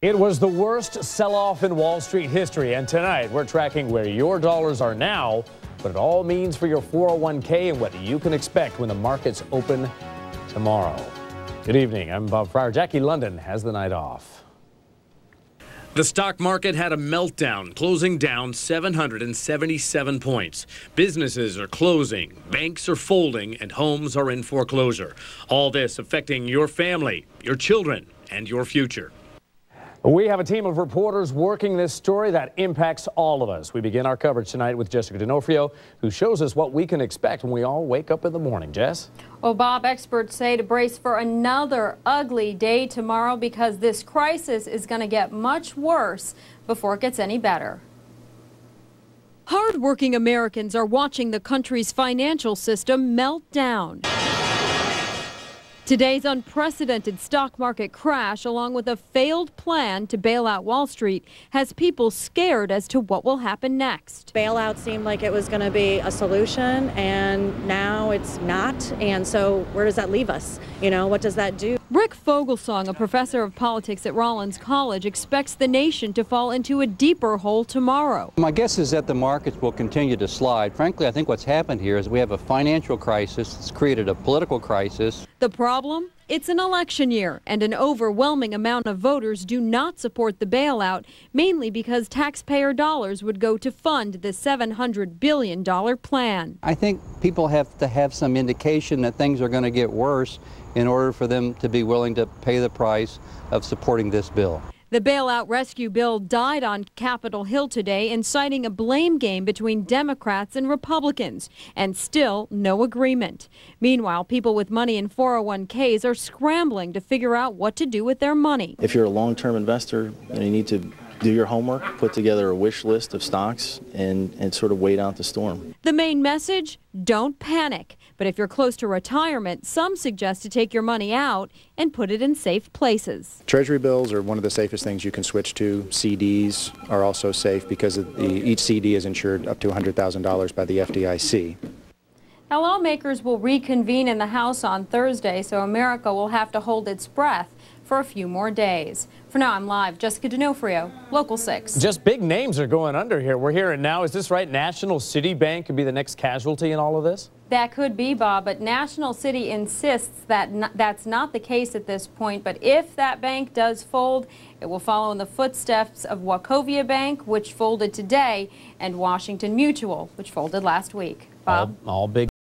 It was the worst sell-off in Wall Street history, and tonight we're tracking where your dollars are now, what it all means for your 401k, and what you can expect when the markets open tomorrow. Good evening, I'm Bob Fryer. Jackie London has the night off. The stock market had a meltdown, closing down 777 points. Businesses are closing, banks are folding, and homes are in foreclosure. All this affecting your family, your children, and your future. We have a team of reporters working this story that impacts all of us. We begin our coverage tonight with Jessica D'Onofrio, who shows us what we can expect when we all wake up in the morning. Jess? Well, Bob, experts say to brace for another ugly day tomorrow because this crisis is going to get much worse before it gets any better. Hard-working Americans are watching the country's financial system melt down. Today's unprecedented stock market crash, along with a failed plan to bail out Wall Street, has people scared as to what will happen next. Bailout seemed like it was going to be a solution, and now it's not. And so where does that leave us? You know, what does that do? Rick Fogelsong, a professor of politics at Rollins College, expects the nation to fall into a deeper hole tomorrow. My guess is that the markets will continue to slide. Frankly, I think what's happened here is we have a financial crisis that's created a political crisis. The problem? It's an election year, and an overwhelming amount of voters do not support the bailout, mainly because taxpayer dollars would go to fund the $700 billion plan. I think people have to have some indication that things are going to get worse in order for them to be willing to pay the price of supporting this bill. The bailout rescue bill died on Capitol Hill today, inciting a blame game between Democrats and Republicans, and still no agreement. Meanwhile, people with money in 401ks are scrambling to figure out what to do with their money. If you're a long-term investor, you need to do your homework, put together a wish list of stocks, and sort of wait out the storm. The main message? Don't panic. But if you're close to retirement, some suggest to take your money out and put it in safe places. Treasury bills are one of the safest things you can switch to. CDs are also safe because each CD is insured up to $100,000 by the FDIC. Now, lawmakers will reconvene in the House on Thursday, so America will have to hold its breath for a few more days. For now, I'm live. Jessica D'Onofrio, Local 6. Just big names are going under here. We're hearing now, is this right? National City Bank could be the next casualty in all of this? That could be, Bob, but National City insists that that's not the case at this point. But if that bank does fold, it will follow in the footsteps of Wachovia Bank, which folded today, and Washington Mutual, which folded last week. Bob? All big